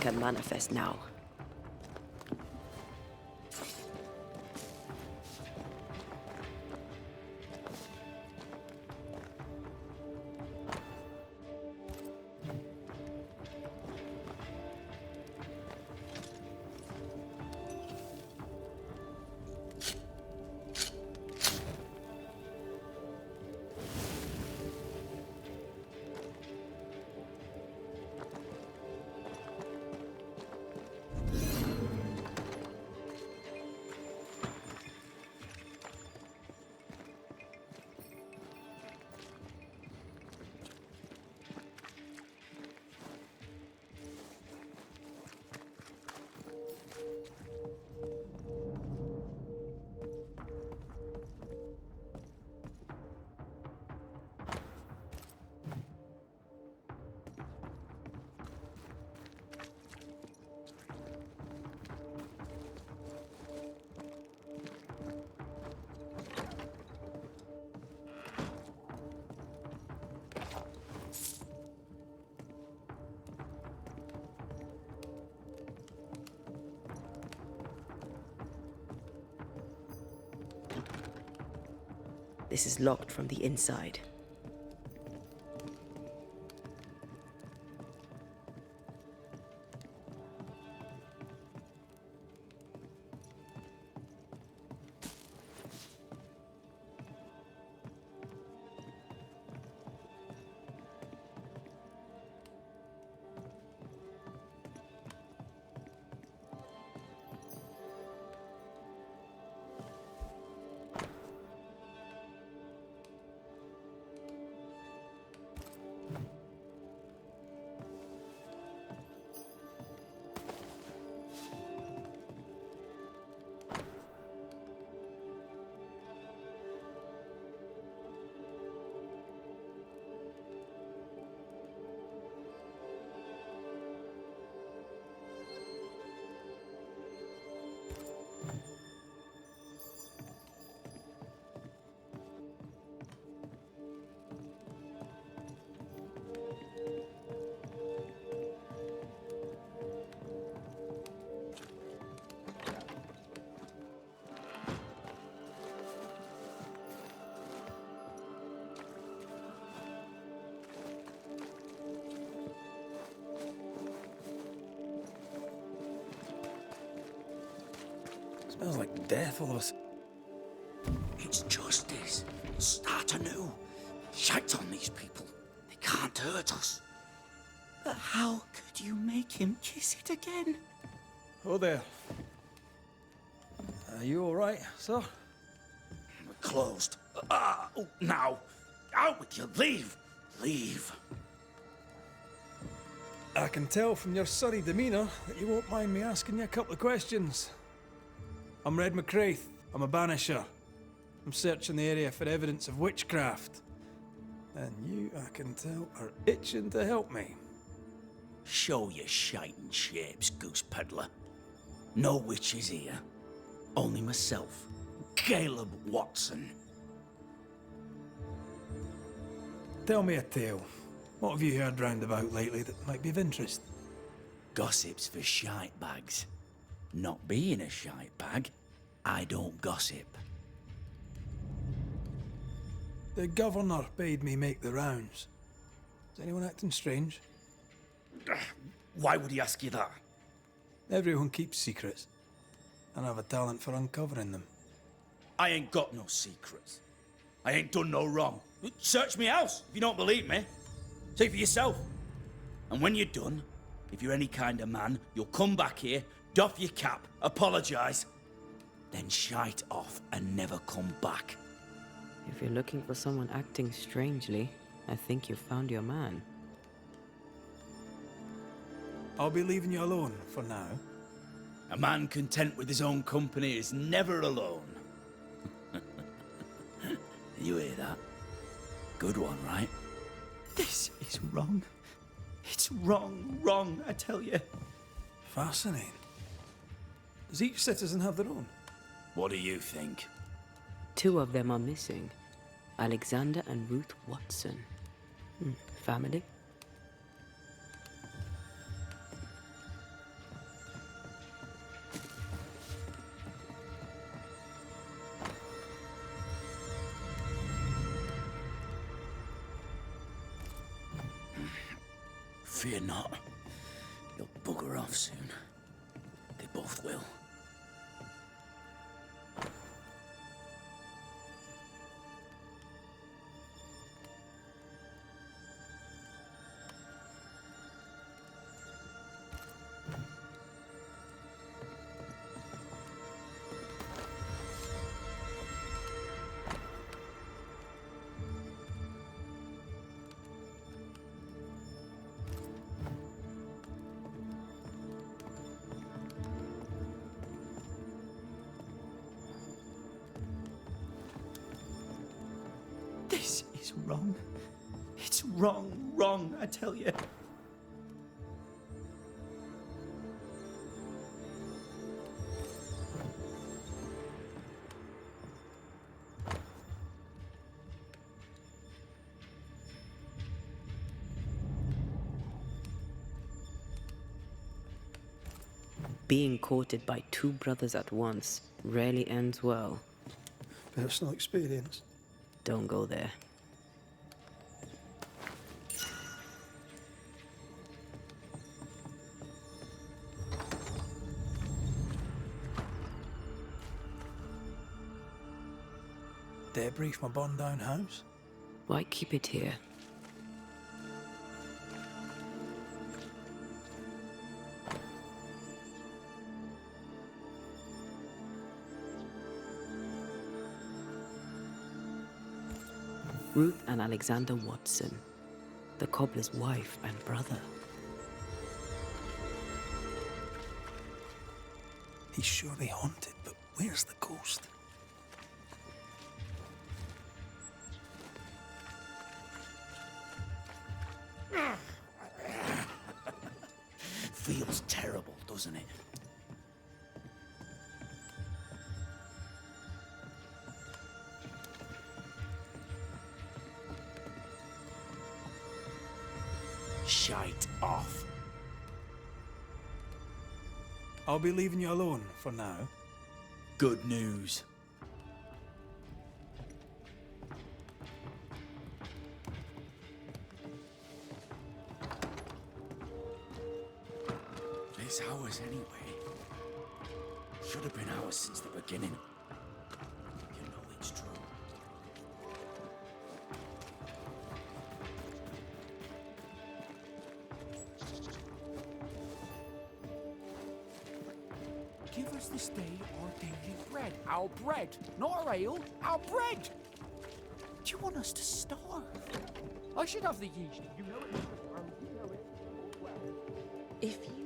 can manifest now. This is locked from the inside. Smells like death, all of us. It's justice. Start anew. Shite on these people. They can't hurt us. But how could you make him kiss it again? Oh, there. Are you all right, sir? We're closed. Now. Out with you. Leave. Leave. I can tell from your surly demeanour that you won't mind me asking you a couple of questions. I'm Red McCraith. I'm a Banisher. I'm searching the area for evidence of witchcraft. And you, I can tell, are itching to help me. Show your shiting shapes, goose peddler. No witches here. Only myself, Caleb Watson. Tell me a tale. What have you heard round about lately that might be of interest? Gossip's for shite bags. Not being a shite bag, I don't gossip. The governor bade me make the rounds. Is anyone acting strange? Why would he ask you that? Everyone keeps secrets, and I have a talent for uncovering them. I ain't got no secrets. I ain't done no wrong. Search me house if you don't believe me. See for yourself. And when you're done, if you're any kind of man, you'll come back here, doff your cap, apologise, then shite off and never come back. If you're looking for someone acting strangely, I think you've found your man. I'll be leaving you alone for now. A man content with his own company is never alone. You hear that? Good one, right? This is wrong. It's wrong, I tell you. Fascinating. Does each citizen have their own? What do you think? 2 of them are missing. Alexander and Ruth Watson. Family? Fear not. You'll bugger off soon. They both will. This is wrong. It's wrong, I tell you. Being courted by two brothers at once rarely ends well. Personal experience. Don't go there. Dare brief my bond down house? Why keep it here? Ruth and Alexander Watson, the cobbler's wife and brother. He's surely haunted, but where's the ghost? Feels terrible, doesn't it? Shite off. I'll be leaving you alone for now. Good news. It's ours anyway. Should have been ours since the beginning. You know it's true. Give us this day our daily bread. Our bread, not our ale, our bread! Do you want us to starve? I should have the yeast. You know it. You know it. Well, if you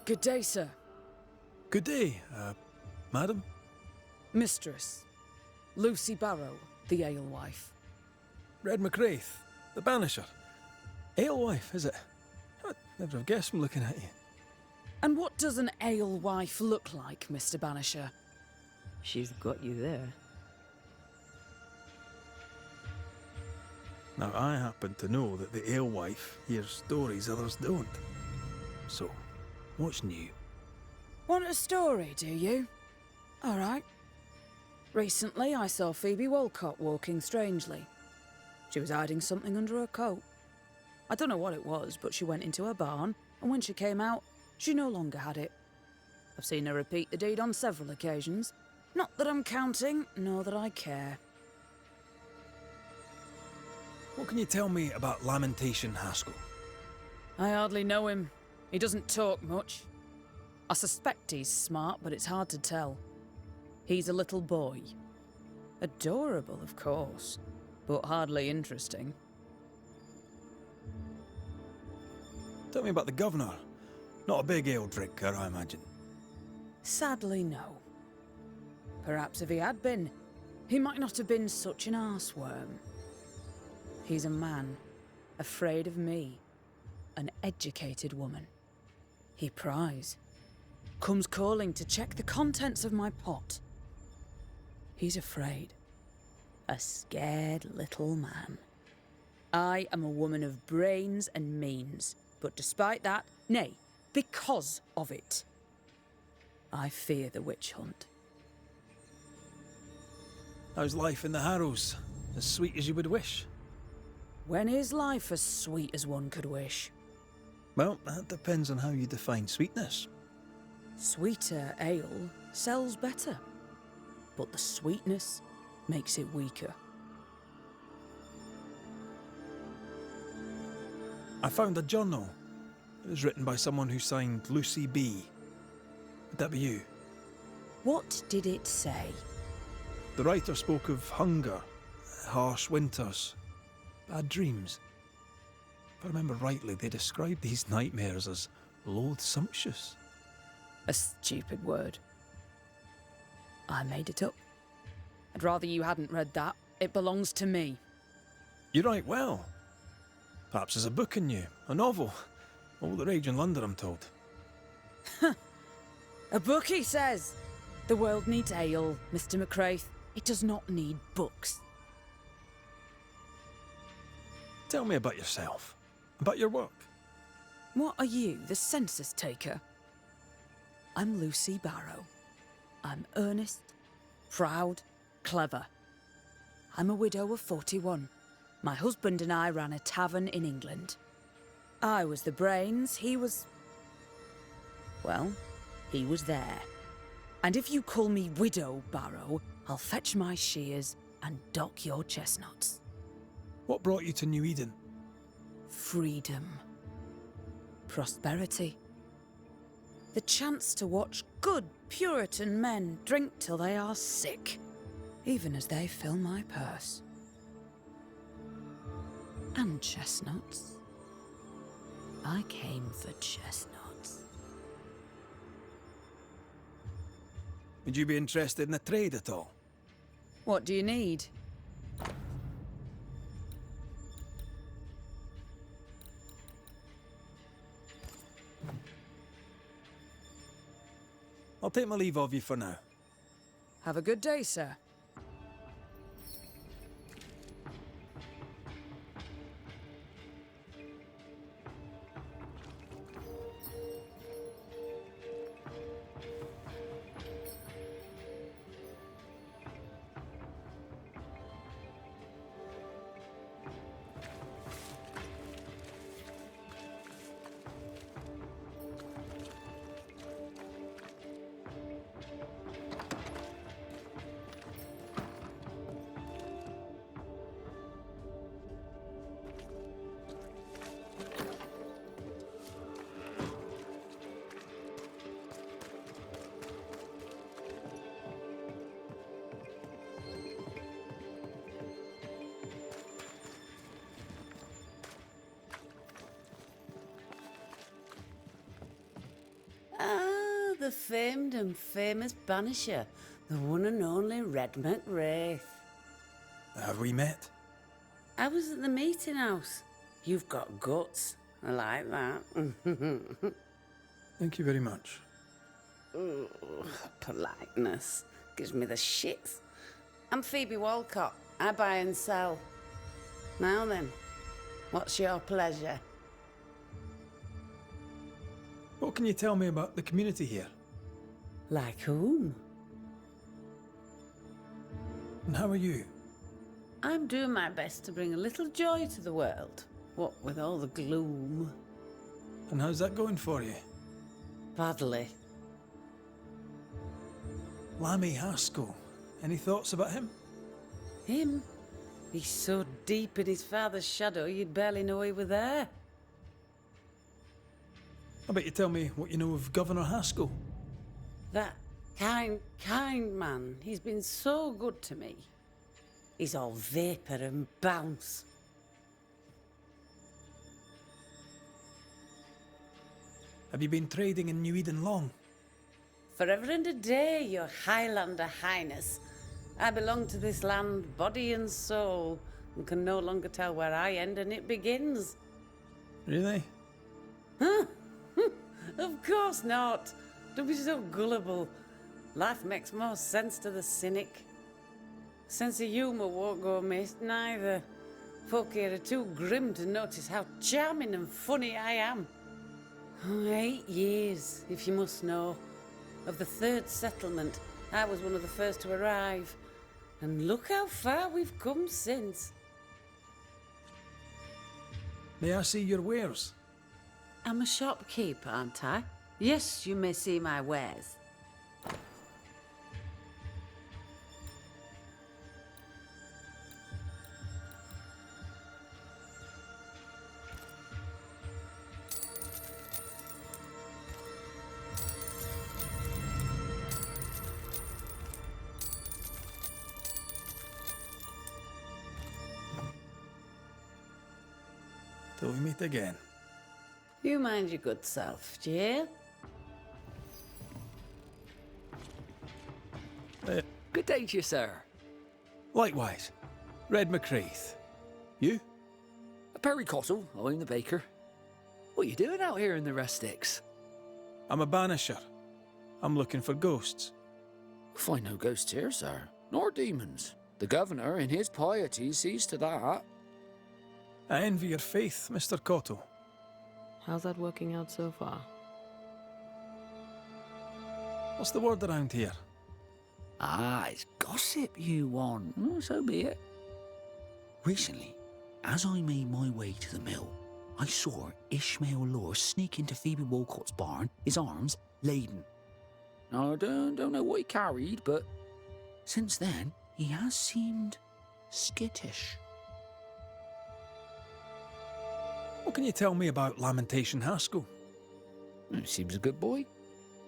Good day, sir. Good day, madam. Mistress. Lucy Barrow, the alewife. Red McCraith, the Banisher. Alewife, is it? I'd never have guessed from looking at you. And what does an alewife look like, Mr. Banisher? She's got you there. Now, I happen to know that the alewife hears stories others don't. So, what's new? Want a story, do you? All right. Recently, I saw Phoebe Walcott walking strangely. She was hiding something under her coat. I don't know what it was, but she went into her barn, and when she came out, she no longer had it. I've seen her repeat the deed on several occasions. Not that I'm counting, nor that I care. What can you tell me about Lamentation Haskell? I hardly know him. He doesn't talk much. I suspect he's smart, but it's hard to tell. He's a little boy. Adorable, of course, but hardly interesting. Tell me about the governor. Not a big ale drinker, I imagine. Sadly, no. Perhaps if he had been, he might not have been such an arseworm. He's a man, afraid of me, an educated woman. He pries, comes calling to check the contents of my pot. He's afraid. A scared little man. I am a woman of brains and means, but despite that, nay, because of it, I fear the witch hunt. How's life in the Harrows? As sweet as you would wish? When is life as sweet as one could wish? Well, that depends on how you define sweetness. Sweeter ale sells better, but the sweetness makes it weaker. I found a journal. It was written by someone who signed Lucy B. Would that be you? What did it say? The writer spoke of hunger, harsh winters, bad dreams. If I remember rightly, they described these nightmares as loathsumptuous. A stupid word. I made it up. I'd rather you hadn't read that. It belongs to me. You write well. Perhaps there's a book in you, a novel. All the rage in London, I'm told. A book, he says. The world needs ale, Mr. McCraith. It does not need books. Tell me about yourself, about your work. What are you, the census taker? I'm Lucy Barrow. I'm earnest, proud, clever. I'm a widow of 41. My husband and I ran a tavern in England. I was the brains, he was... well, he was there. And if you call me Widow Barrow, I'll fetch my shears and dock your chestnuts. What brought you to New Eden? Freedom. Prosperity. The chance to watch good Puritan men drink till they are sick, even as they fill my purse. And chestnuts. I came for chestnuts. Would you be interested in a trade at all? What do you need? I'll take my leave of you for now. Have a good day, sir. Ah, the famed and famous Banisher, the one and only Red McWraith. Have we met? I was at the meeting house. You've got guts. I like that. Thank you very much. Ooh, politeness gives me the shits. I'm Phoebe Walcott. I buy and sell. Now then, what's your pleasure? What can you tell me about the community here? Like whom? And how are you? I'm doing my best to bring a little joy to the world. What with all the gloom. And how's that going for you? Badly. Lammy Haskell. Any thoughts about him? Him? He's so deep in his father's shadow you'd barely know he were there. I bet you tell me what you know of Governor Haskell. That kind man. He's been so good to me. He's all vapour and bounce. Have you been trading in New Eden long? Forever and a day, your Highlander Highness. I belong to this land, body and soul, and can no longer tell where I end and it begins. Really? Of course not. Don't be so gullible. Life makes more sense to the cynic. Sense of humour won't go amiss, neither. Folk here are too grim to notice how charming and funny I am. 8 years, if you must know. Of the third settlement, I was one of the first to arrive. And look how far we've come since. May I see your wares? I'm a shopkeeper, aren't I? Yes, you may see my wares. Till we meet again. You mind your good self, do you hear? Good day to you, sir. Likewise. Red McCraith. You? Perry Cottle, I'm the baker. What are you doing out here in the rustics? I'm a banisher. I'm looking for ghosts. Find no ghosts here, sir, nor demons. The governor, in his piety, sees to that. I envy your faith, Mr. Cotto. How's that working out so far? What's the word around here? Ah, it's gossip you want. So be it. Recently, as I made my way to the mill, I saw Ishmael Lore sneak into Phoebe Walcott's barn, his arms laden. Now, I don't know what he carried, but since then, he has seemed skittish. What can you tell me about Lamentation Haskell? Seems a good boy.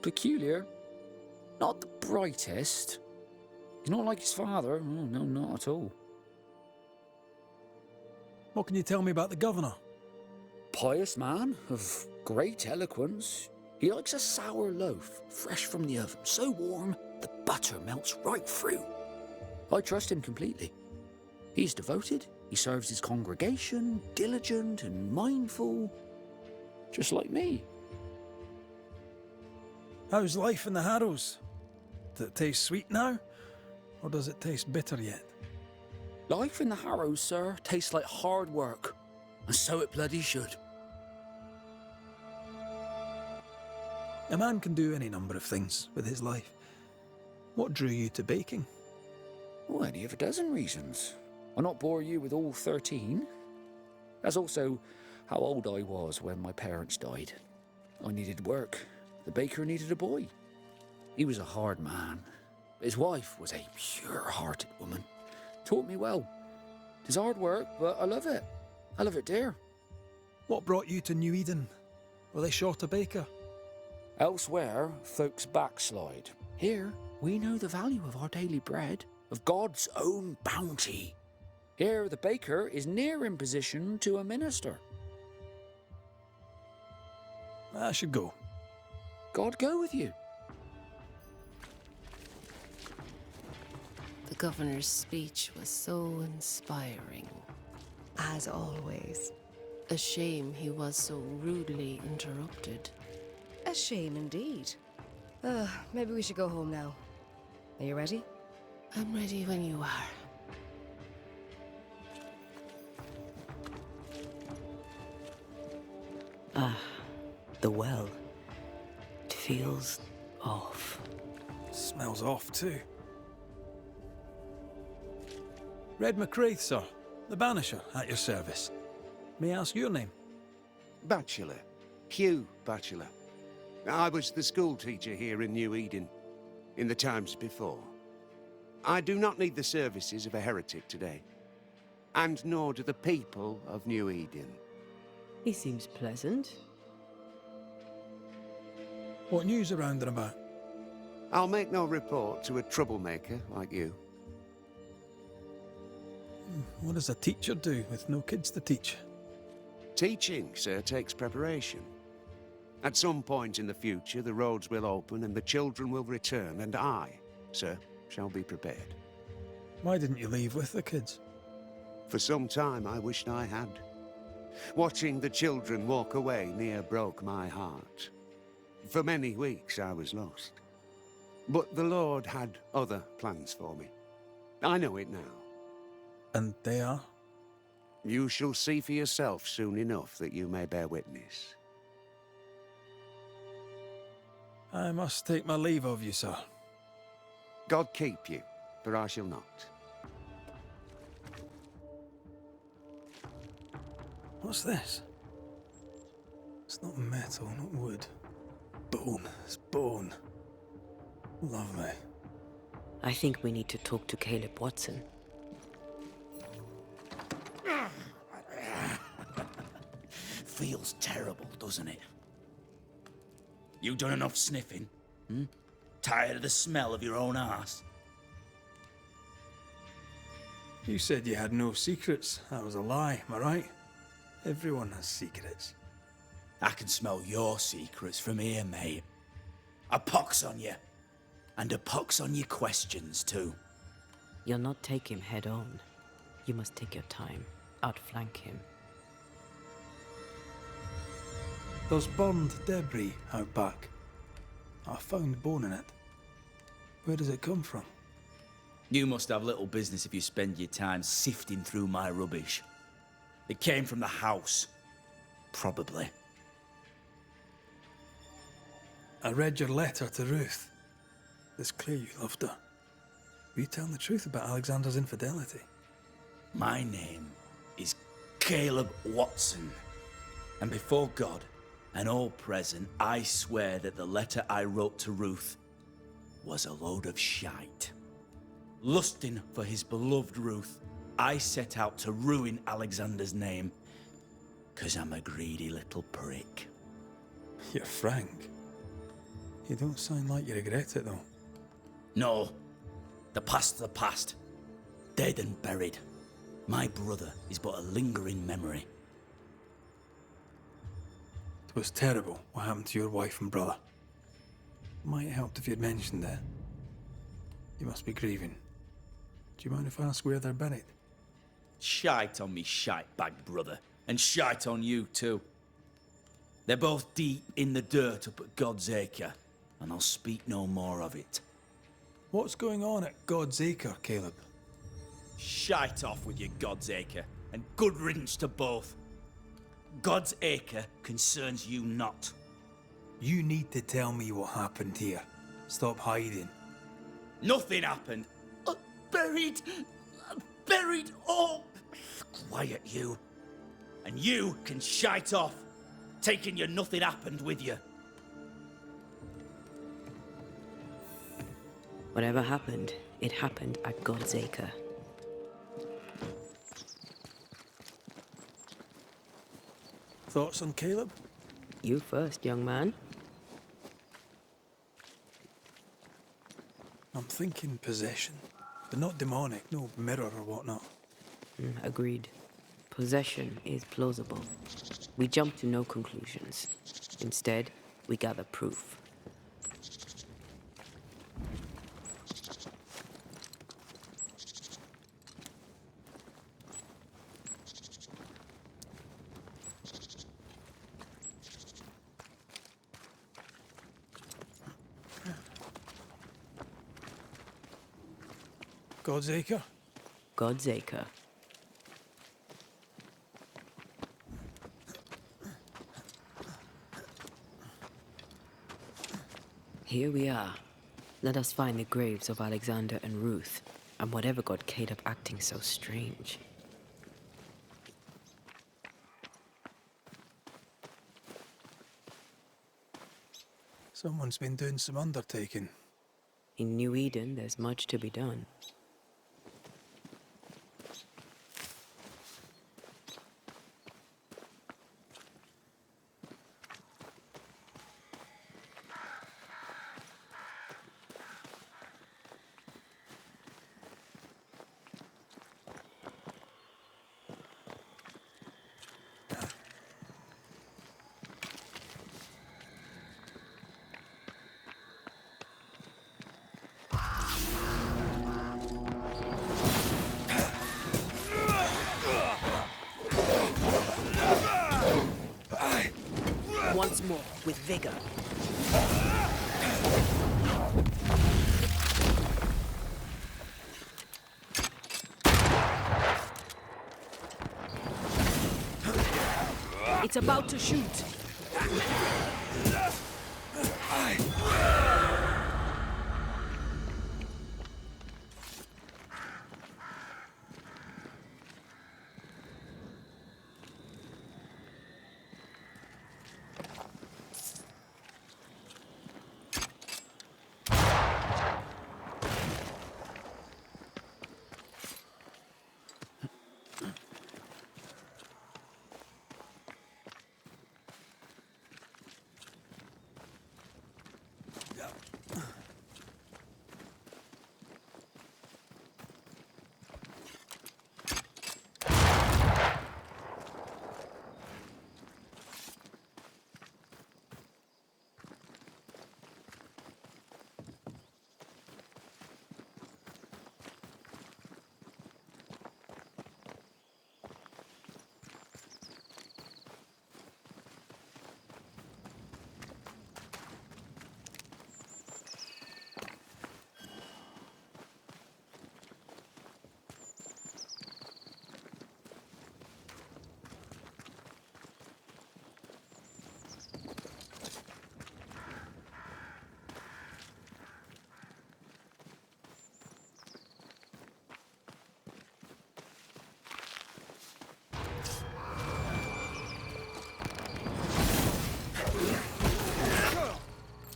Peculiar. Not the brightest. He's not like his father. Oh, no, not at all. What can you tell me about the governor? Pious man of great eloquence. He likes a sour loaf, fresh from the oven, so warm the butter melts right through. I trust him completely. He's devoted, he serves his congregation, diligent and mindful, just like me. How's life in the Harrows? Does it taste sweet now? Or does it taste bitter yet? Life in the Harrows, sir, tastes like hard work, and so it bloody should. A man can do any number of things with his life. What drew you to baking? Oh, any of a dozen reasons. I'll not bore you with all 13. That's also how old I was when my parents died. I needed work. The baker needed a boy. He was a hard man. His wife was a pure-hearted woman. Taught me well. It's hard work, but I love it. I love it, dear. What brought you to New Eden? Were they short a baker? Elsewhere, folks backslide. Here, we know the value of our daily bread, of God's own bounty. Here, the baker is near in position to a minister. I should go. God go with you. The governor's speech was so inspiring. As always. A shame he was so rudely interrupted. A shame indeed. Maybe we should go home now. Are you ready? I'm ready when you are. The well. It feels off. Smells off too. Red McCraith, sir. The Banisher, at your service. May I ask your name? Bachelor. Hugh Bachelor. I was the school teacher here in New Eden, in the times before. I do not need the services of a heretic today, and nor do the people of New Eden. He seems pleasant. What news around and about? I'll make no report to a troublemaker like you. What does a teacher do with no kids to teach? Teaching, sir, takes preparation. At some point in the future, the roads will open and the children will return, and I, sir, shall be prepared. Why didn't you leave with the kids? For some time, I wished I had. Watching the children walk away near broke my heart. For many weeks, I was lost. But the Lord had other plans for me. I know it now. And they are? You shall see for yourself soon enough that you may bear witness. I must take my leave of you, sir. God keep you, for I shall not. What's this? It's not metal, not wood. Bone. It's bone. Lovely. I think we need to talk to Caleb Watson. Feels terrible, doesn't it? You done enough sniffing? Tired of the smell of your own arse? You said you had no secrets. That was a lie, am I right? Everyone has secrets. I can smell your secrets from here, mate. A pox on you. And a pox on your questions, too. You'll not take him head on. You must take your time. Outflank him. There's burned debris out back. I found bone in it. Where does it come from? You must have little business if you spend your time sifting through my rubbish. It came from the house. Probably. I read your letter to Ruth. It's clear you loved her. Were you telling the truth about Alexander's infidelity? My name is Caleb Watson. And before God and all present, I swear that the letter I wrote to Ruth was a load of shite. Lusting for his beloved Ruth, I set out to ruin Alexander's name, 'cause I'm a greedy little prick. You're frank. You don't sound like you regret it, though. No, the past's the past. Dead and buried. My brother is but a lingering memory. It was terrible what happened to your wife and brother. Might help if you'd mentioned it. You must be grieving. Do you mind if I ask where they're buried? Shite on me shite-bagged brother, and shite on you too. They're both deep in the dirt up at God's Acre, and I'll speak no more of it. What's going on at God's Acre, Caleb? Shite off with your God's Acre, and good riddance to both. God's Acre concerns you not. You need to tell me what happened here. Stop hiding. Nothing happened. Buried. Buried. Oh, quiet you. And you can shite off, taking your nothing happened with you. Whatever happened, it happened at God's Acre. Thoughts on Caleb? You first, young man. I'm thinking possession, but not demonic, no mirror or whatnot. Agreed. Possession is plausible. We jump to no conclusions. Instead, we gather proof. God's Acre? God's Acre. Here we are. Let us find the graves of Alexander and Ruth, and whatever got Caleb acting so strange. Someone's been doing some undertaking. In New Eden, there's much to be done. Once more, with vigor. It's about to shoot.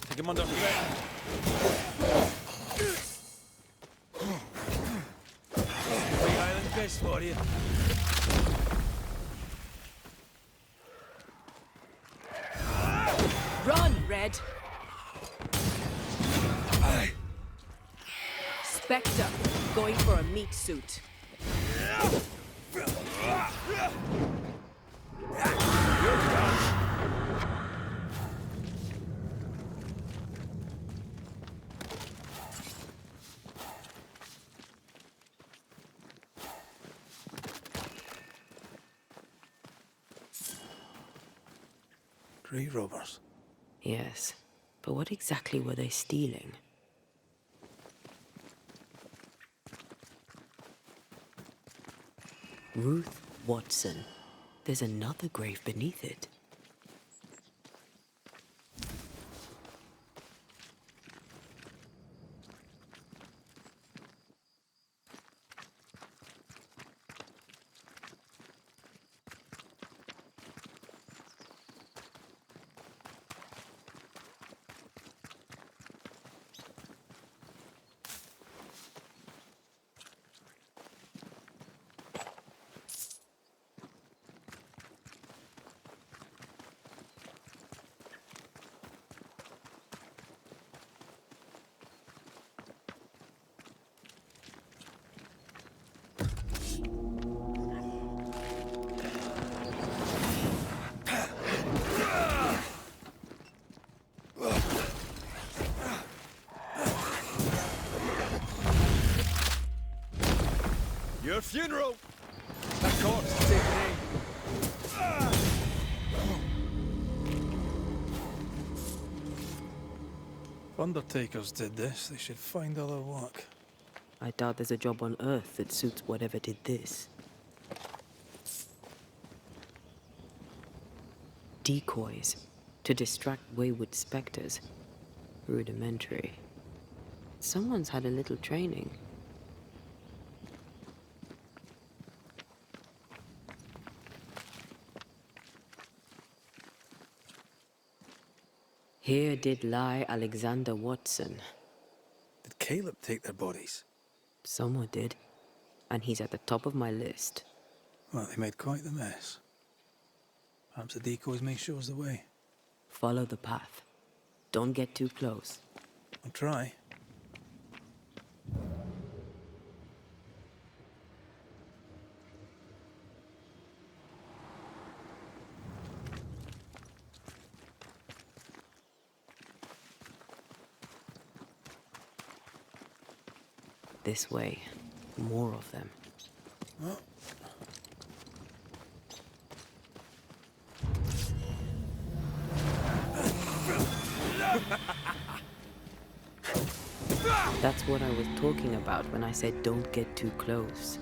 Take him under threat. Big island fish for you. Run, Red! Spectre, going for a meat suit. Grave robbers. Yes, but what exactly were they stealing? Ruth Watson. There's another grave beneath it. Your funeral! That corpse is taken in. If undertakers did this, they should find other work. I doubt there's a job on Earth that suits whatever did this. Decoys to distract wayward specters. Rudimentary. Someone's had a little training. Here did lie Alexander Watson. Did Caleb take their bodies? Someone did, and he's at the top of my list. Well, they made quite the mess. Perhaps the decoys may show us the way. Follow the path. Don't get too close. I'll try. This way. More of them. Oh. That's what I was talking about when I said don't get too close.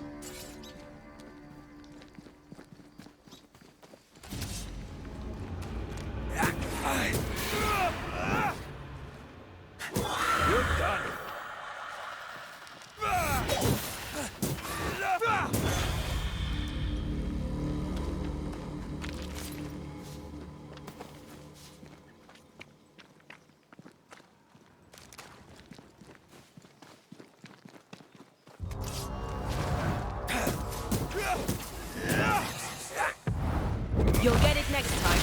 You'll get it next time.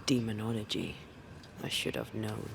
Demonology. I should have known.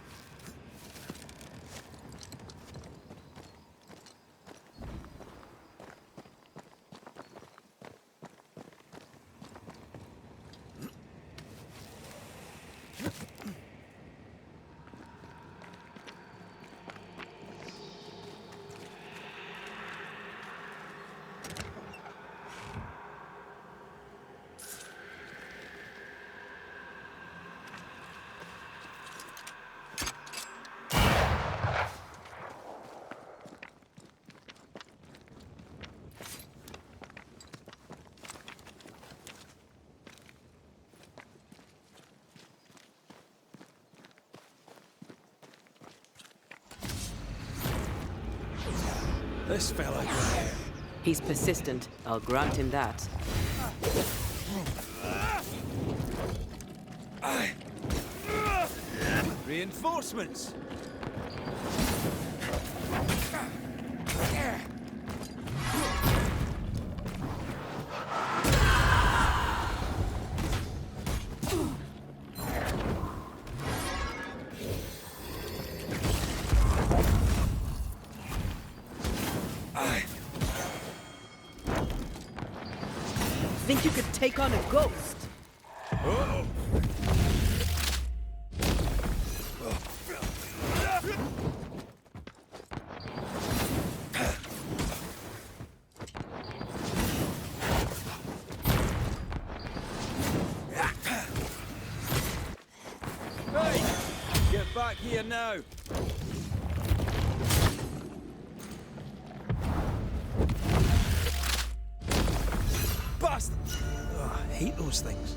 This fella. He's persistent. I'll grant him that. Reinforcements! Think you could take on a ghost? Uh-oh. Hey! Get back here now! Bastard! Oh, I hate those things.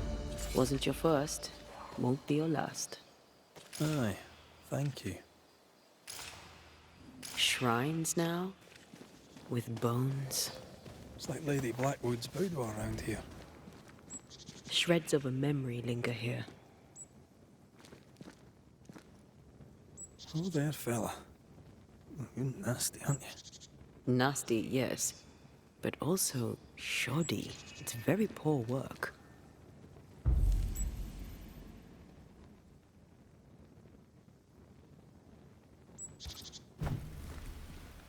Wasn't your first. Won't be your last. Aye, thank you. Shrines now? With bones? It's like Lady Blackwood's boudoir around here. Shreds of a memory linger here. Oh there, fella. You're nasty, aren't you? Nasty, yes. But also shoddy. It's very poor work.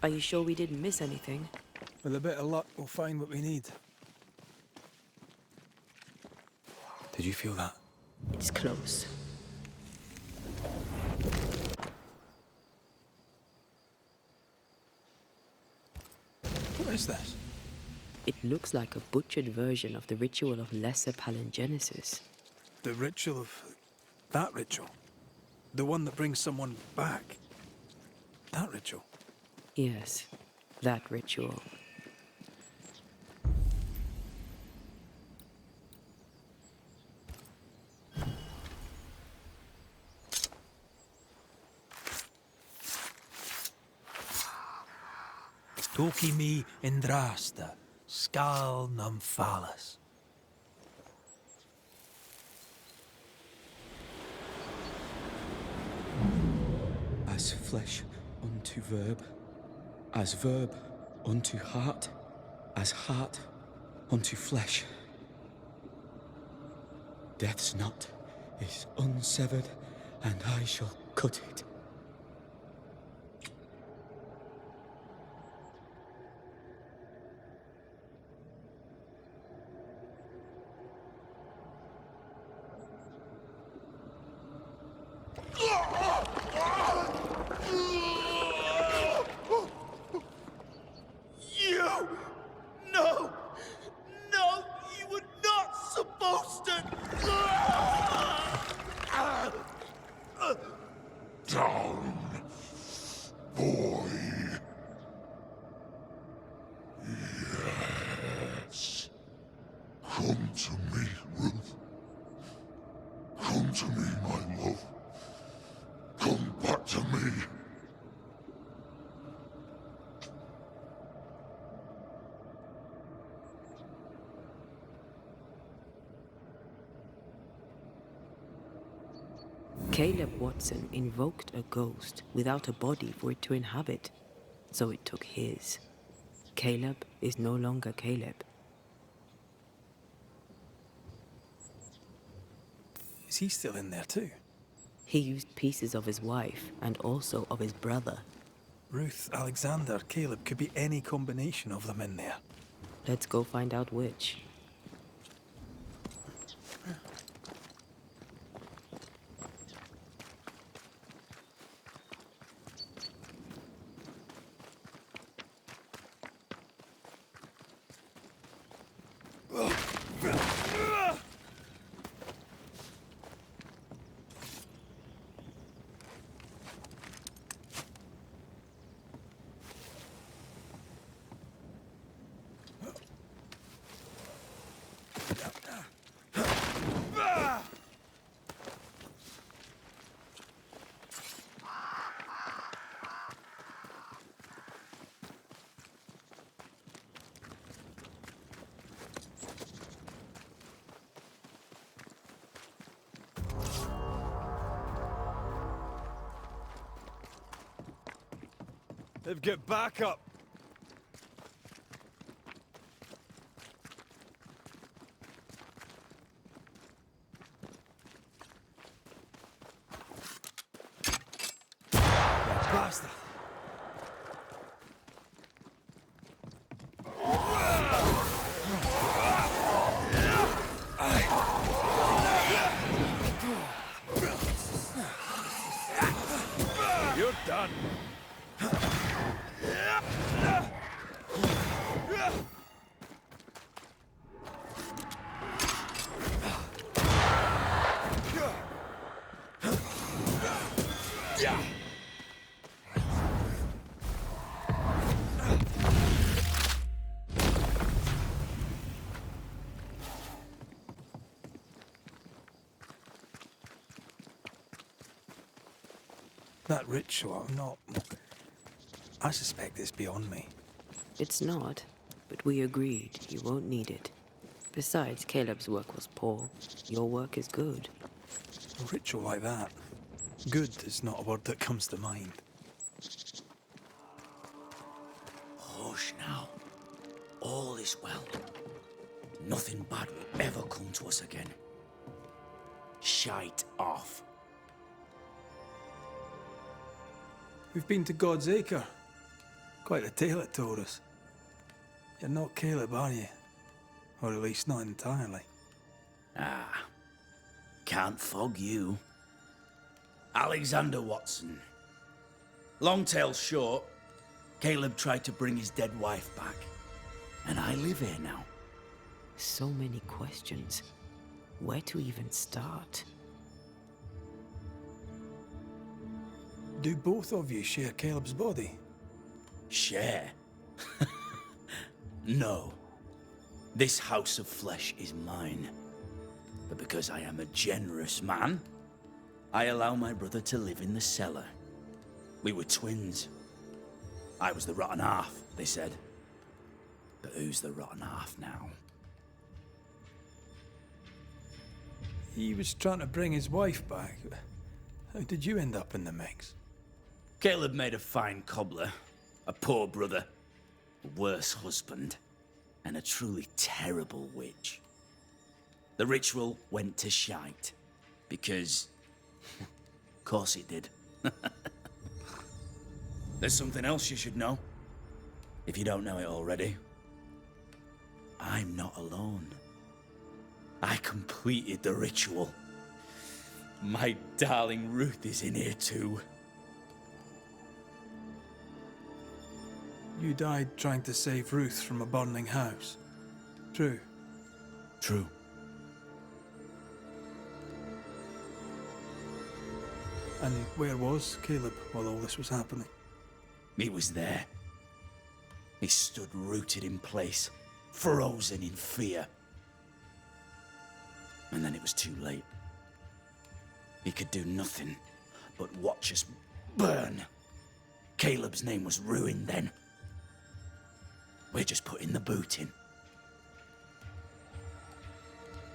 Are you sure we didn't miss anything? With a bit of luck, we'll find what we need. Did you feel that? It's close. What is this? It looks like a butchered version of the ritual of Lesser Palingenesis. The ritual of... that ritual? The one that brings someone back? That ritual? Yes, that ritual. Toki mi indrasta, skal numphalis. As flesh unto verb, as verb unto heart, as heart unto flesh. Death's knot is unsevered, and I shall cut it. You! No! No! You were not supposed to! Down, boy. Yes. Come to me, Ruth. Come to me, my love. Come back to me. Caleb Watson invoked a ghost without a body for it to inhabit, so it took his. Caleb is no longer Caleb. Is he still in there too? He used pieces of his wife and also of his brother. Ruth, Alexander, Caleb, could be any combination of them in there. Let's go find out which. They've got backup. Bastard. You're done. That ritual, I suspect it's beyond me. It's not, but we agreed you won't need it. Besides, Caleb's work was poor. Your work is good. A ritual like that, good is not a word that comes to mind. Hush now. All is well. Nothing bad will ever come to us again. Shite off. We've been to God's Acre. Quite a tale it told us. You're not Caleb, are you? Or at least not entirely. Ah, can't fog you. Alexander Watson. Long tale short, Caleb tried to bring his dead wife back. And I live here now. So many questions. Where to even start? Do both of you share Caleb's body? Share? No. This house of flesh is mine. But because I am a generous man, I allow my brother to live in the cellar. We were twins. I was the rotten half, they said. But who's the rotten half now? He was trying to bring his wife back. How did you end up in the mix? Caleb made a fine cobbler, a poor brother, a worse husband, and a truly terrible witch. The ritual went to shite, because... of course it did. There's something else you should know, if you don't know it already. I'm not alone. I completed the ritual. My darling Ruth is in here too. You died trying to save Ruth from a burning house. True. True. And where was Caleb while all this was happening? He was there. He stood rooted in place, frozen in fear. And then it was too late. He could do nothing but watch us burn. Caleb's name was ruined then. We're just putting the boot in.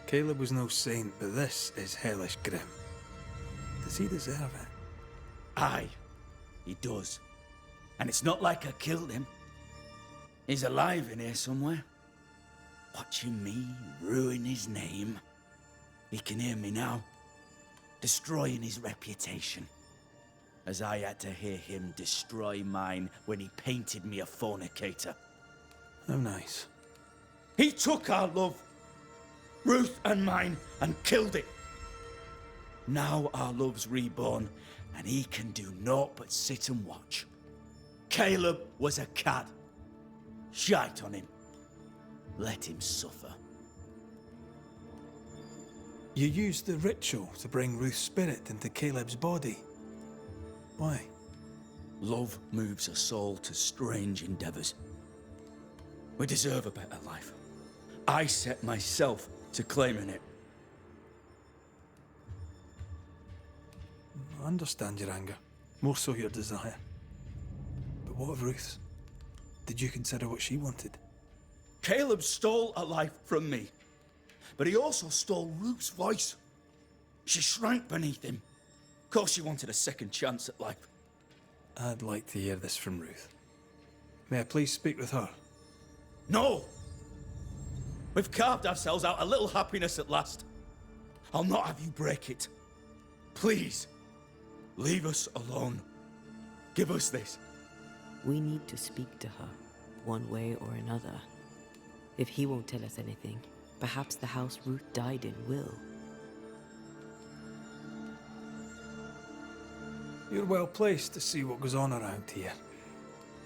Caleb was no saint, but this is hellish grim. Does he deserve it? Aye, he does. And it's not like I killed him. He's alive in here somewhere. Watching me ruin his name. He can hear me now. Destroying his reputation. As I had to hear him destroy mine when he painted me a fornicator. How nice. He took our love, Ruth and mine, and killed it. Now our love's reborn, and he can do naught but sit and watch. Caleb was a cad. Shite on him. Let him suffer. You used the ritual to bring Ruth's spirit into Caleb's body. Why? Love moves a soul to strange endeavors. We deserve a better life. I set myself to claiming it. I understand your anger, more so your desire. But what of Ruth's? Did you consider what she wanted? Caleb stole a life from me, but he also stole Ruth's voice. She shrank beneath him. Of course she wanted a second chance at life. I'd like to hear this from Ruth. May I please speak with her? No! We've carved ourselves out a little happiness at last. I'll not have you break it. Please, leave us alone. Give us this. We need to speak to her, one way or another. If he won't tell us anything, perhaps the house Ruth died in will. You're well placed to see what goes on around here.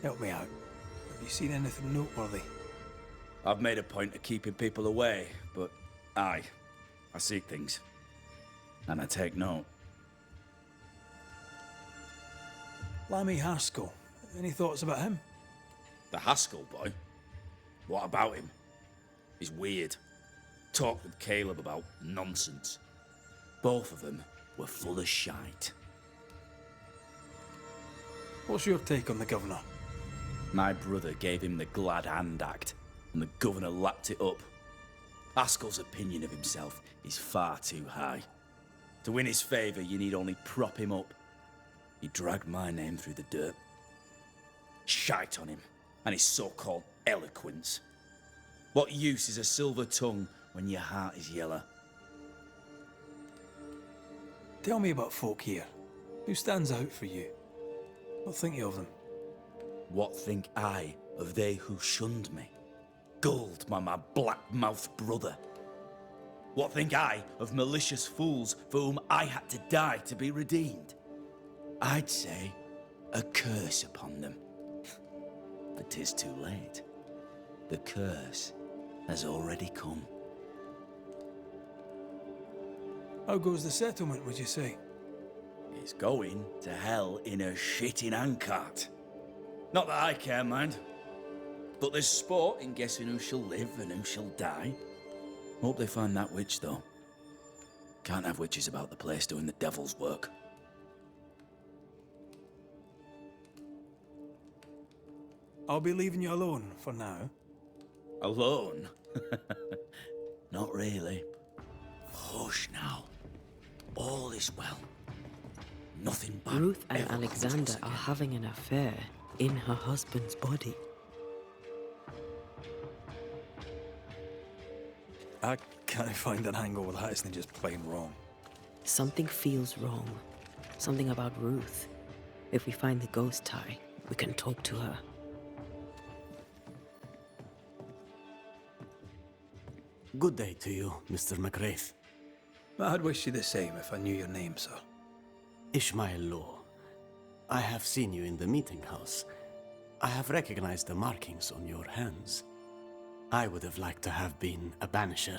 Help me out. Have you seen anything noteworthy? I've made a point of keeping people away, but I seek things. And I take note. Lammy Haskell. Any thoughts about him? The Haskell boy? What about him? He's weird. Talked with Caleb about nonsense. Both of them were full of shite. What's your take on the governor? My brother gave him the glad hand act, and the governor lapped it up. Haskell's opinion of himself is far too high. To win his favour, you need only prop him up. He dragged my name through the dirt. Shite on him, and his so-called eloquence. What use is a silver tongue when your heart is yellow? Tell me about folk here. Who stands out for you? What think you of them? What think I of they who shunned me? Gulled by my black-mouthed brother. What think I of malicious fools for whom I had to die to be redeemed? I'd say a curse upon them. But 'tis too late. The curse has already come. How goes the settlement, would you say? It's going to hell in a shitting handcart. Not that I care, mind. But there's sport in guessing who shall live and who shall die. Hope they find that witch, though. Can't have witches about the place doing the devil's work. I'll be leaving you alone for now. Alone? Not really. Hush now. All is well. Nothing bad. Ruth and ever comes to us Alexander are again. having an affair in her husband's body. I can't find an angle with that, isn't it just plain wrong? Something feels wrong. Something about Ruth. If we find the ghost tie, we can talk to her. Good day to you, Mr. McWraith. I'd wish you the same if I knew your name, sir. Ishmael Law. I have seen you in the meeting house. I have recognized the markings on your hands. I would have liked to have been a banisher,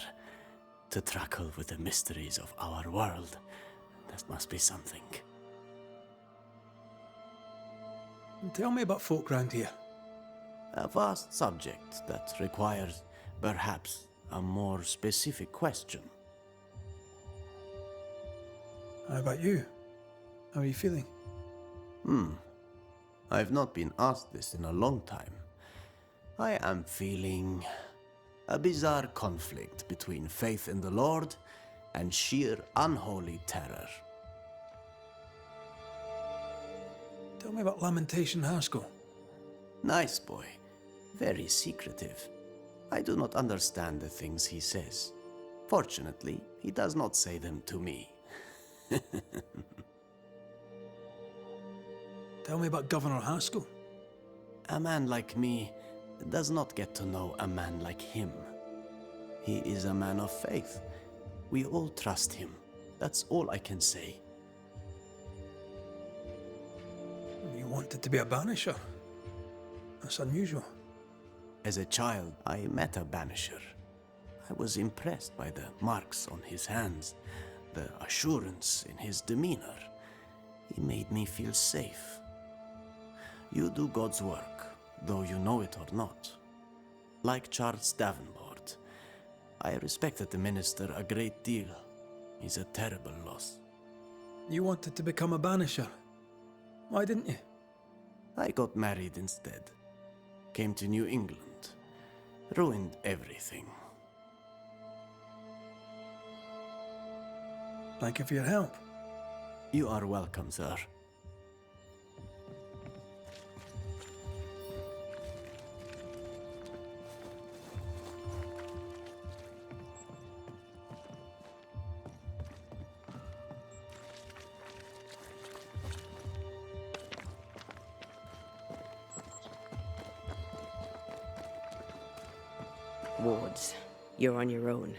to truckle with the mysteries of our world. That must be something. Tell me about folk round here. A vast subject that requires, perhaps, a more specific question. How about you? How are you feeling? I've not been asked this in a long time. I am feeling a bizarre conflict between faith in the Lord and sheer unholy terror. Tell me about Lamentation Haskell. Nice boy. Very secretive. I do not understand the things he says. Fortunately, he does not say them to me. Tell me about Governor Haskell. A man like me does not get to know a man like him. He is a man of faith. We all trust him. That's all I can say. You wanted to be a banisher. That's unusual. As a child, I met a banisher. I was impressed by the marks on his hands, the assurance in his demeanor. He made me feel safe. You do God's work, though you know it or not. Like Charles Davenport, I respected the minister a great deal. He's a terrible loss. You wanted to become a banisher. Why didn't you? I got married instead. Came to New England. Ruined everything. Thank you for your help. You are welcome, sir. Wards, you're on your own.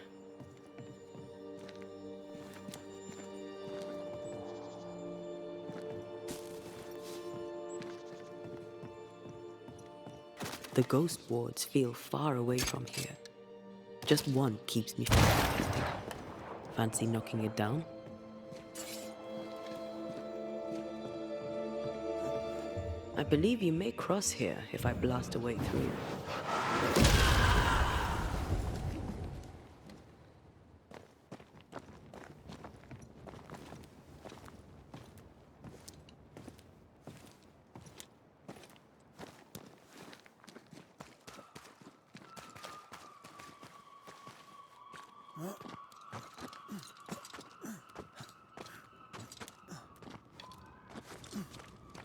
The ghost wards feel far away from here. Just one keeps me fascinated. Fancy knocking it down? I believe you may cross here if I blast a way through.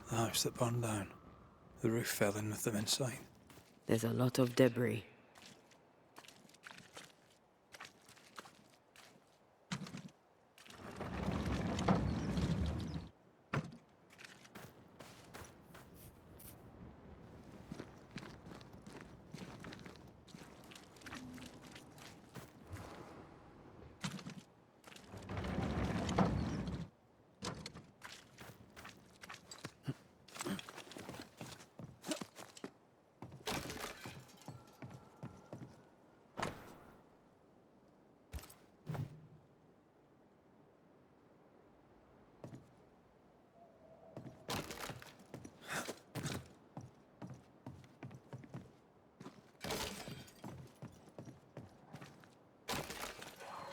The house that burned down. The roof fell in with them inside. There's a lot of debris.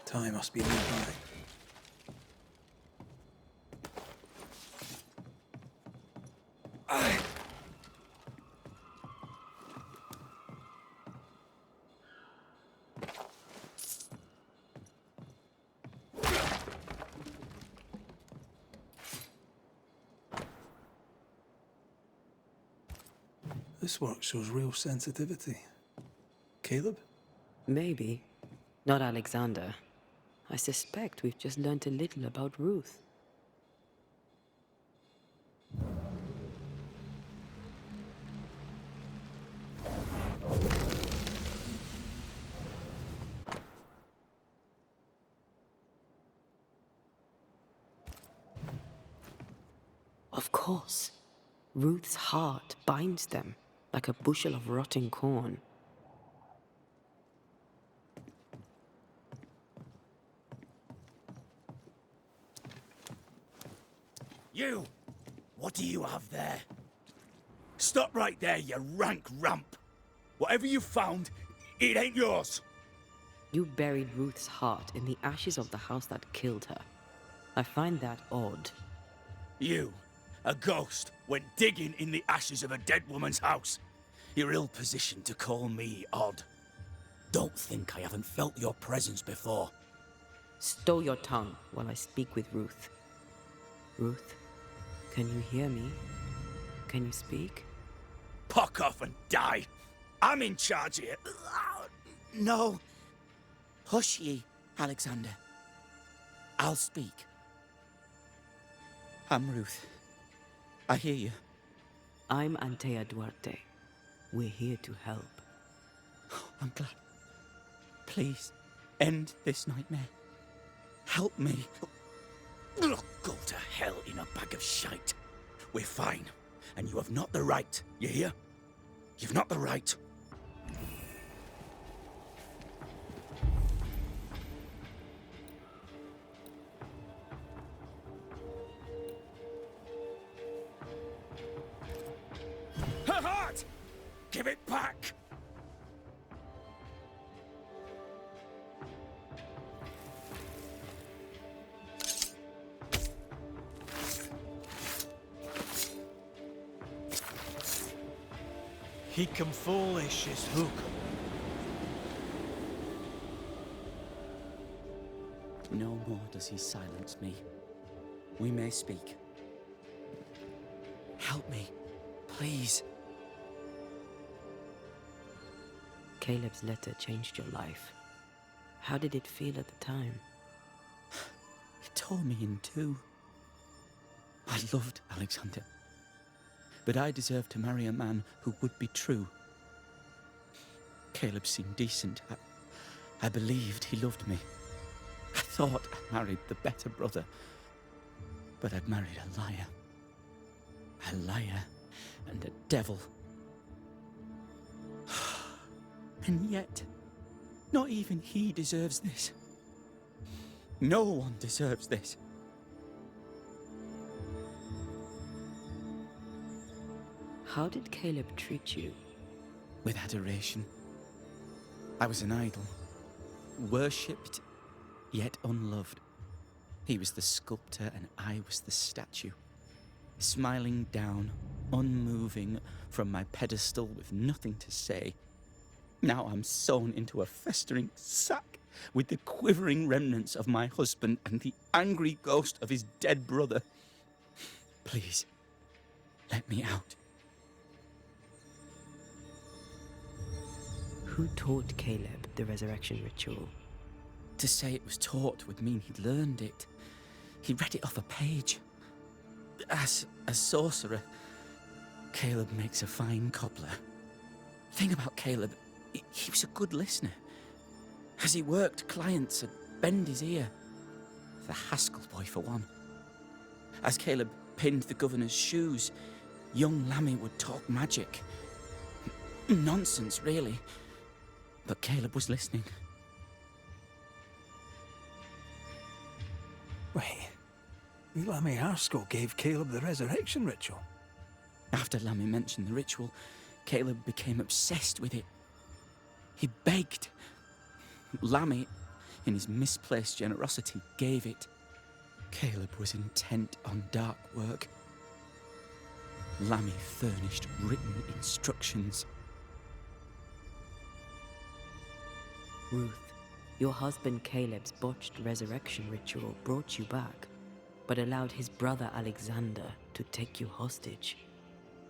Time must be nearby. This work shows real sensitivity. Caleb? Maybe. Not Alexander. I suspect we've just learnt a little about Ruth. Of course. Ruth's heart binds them like a bushel of rotting corn. You! What do you have there? Stop right there, you rank ramp! Whatever you found, it ain't yours! You buried Ruth's heart in the ashes of the house that killed her. I find that odd. You, a ghost, went digging in the ashes of a dead woman's house. You're ill-positioned to call me odd. Don't think I haven't felt your presence before. Stow your tongue while I speak with Ruth. Ruth, can you hear me? Can you speak? Puck off and die! I'm in charge here. No. Hush ye, Alexander. I'll speak. I'm Ruth. I hear you. I'm Antea Duarte. We're here to help. I'm glad. Please, end this nightmare. Help me. Go to hell in a bag of shite. We're fine, and you have not the right, you hear? You've not the right. Her heart! Give it back! He come foolish as hook. No more does he silence me. We may speak. Help me, please. Caleb's letter changed your life. How did it feel at the time? It tore me in two. I loved Alexander, but I deserved to marry a man who would be true. Caleb seemed decent. I believed he loved me. I thought I married the better brother, but I'd married a liar. A liar and a devil. And yet, not even he deserves this. No one deserves this. How did Caleb treat you? With adoration. I was an idol. Worshipped, yet unloved. He was the sculptor and I was the statue. Smiling down, unmoving from my pedestal with nothing to say. Now I'm sewn into a festering sack with the quivering remnants of my husband and the angry ghost of his dead brother. Please, let me out. Who taught Caleb the resurrection ritual? To say it was taught would mean he'd learned it. He read it off a page. As a sorcerer, Caleb makes a fine cobbler. The thing about Caleb, he was a good listener. As he worked, clients would bend his ear. The Haskell boy, for one. As Caleb pinned the governor's shoes, young Lammy would talk magic. Nonsense, really. But Caleb was listening. Wait, Lammy Haskell gave Caleb the resurrection ritual? After Lammy mentioned the ritual, Caleb became obsessed with it. He begged. Lammy, in his misplaced generosity, gave it. Caleb was intent on dark work. Lammy furnished written instructions. Ruth, your husband Caleb's botched resurrection ritual brought you back, but allowed his brother Alexander to take you hostage.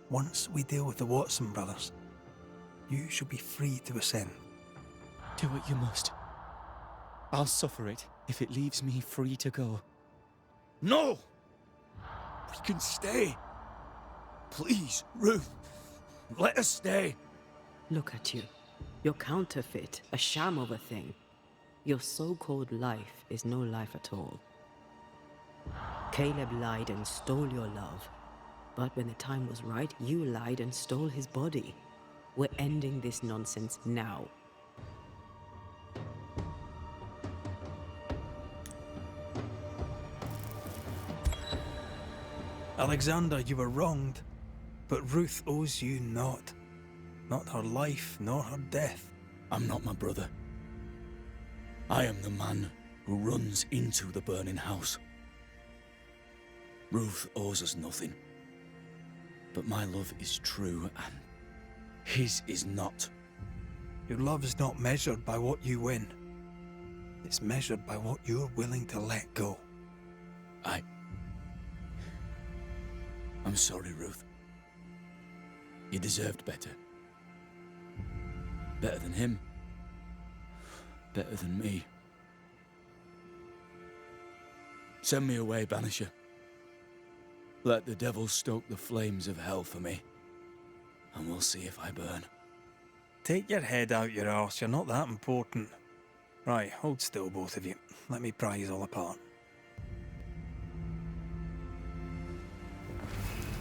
Once we deal with the Watson brothers, you shall be free to ascend. Do what you must. I'll suffer it if it leaves me free to go. No! We can stay. Please, Ruth. Let us stay. Look at you. You're counterfeit, a sham of a thing. Your so-called life is no life at all. Caleb lied and stole your love. But when the time was right, you lied and stole his body. We're ending this nonsense now. Alexander, you were wronged, but Ruth owes you naught. Not her life, nor her death. I'm not my brother. I am the man who runs into the burning house. Ruth owes us nothing. But my love is true, and his is not. Your love is not measured by what you win. It's measured by what you're willing to let go. I'm sorry, Ruth. You deserved better. Better than him. Better than me. Send me away, Banisher. Let the devil stoke the flames of hell for me, and we'll see if I burn. Take your head out your arse, you're not that important. Right, hold still, both of you. Let me pry you all apart.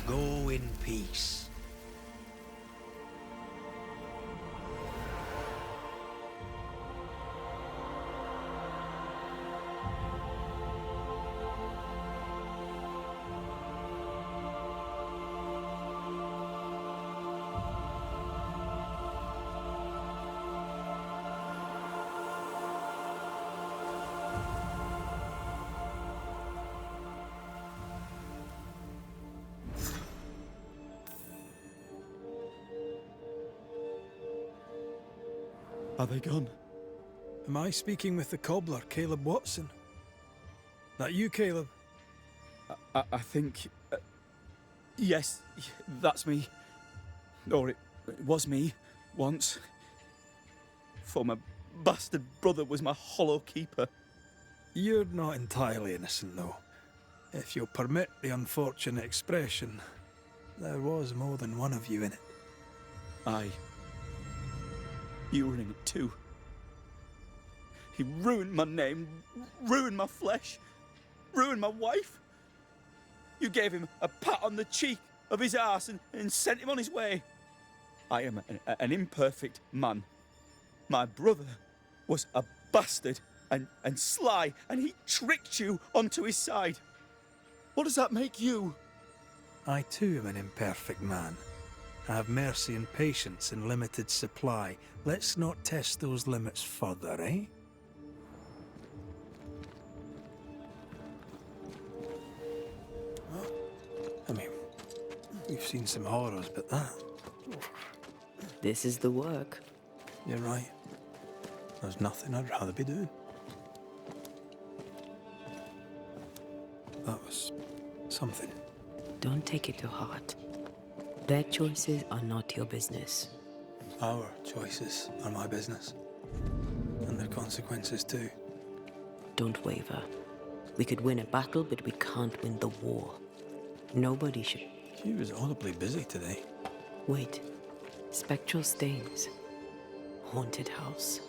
Go in peace. Are they gone? Am I speaking with the cobbler, Caleb Watson? That you, Caleb? I think... yes, that's me. Or it was me, once. For my bastard brother was my hollow keeper. You're not entirely innocent, though. If you'll permit the unfortunate expression, there was more than one of you in it. Aye. You were in it too. He ruined my name, ruined my flesh, ruined my wife. You gave him a pat on the cheek of his arse and sent him on his way. I am an imperfect man. My brother was a bastard and sly, and he tricked you onto his side. What does that make you? I too am an imperfect man. I have mercy and patience in limited supply. Let's not test those limits further, eh? I mean, we've seen some horrors, but that... This is the work. You're right. There's nothing I'd rather be doing. That was something. Don't take it to heart. Their choices are not your business. Our choices are my business. And their consequences too. Don't waver. We could win a battle, but we can't win the war. Nobody should... She was audibly busy today. Wait. Spectral stains. Haunted house.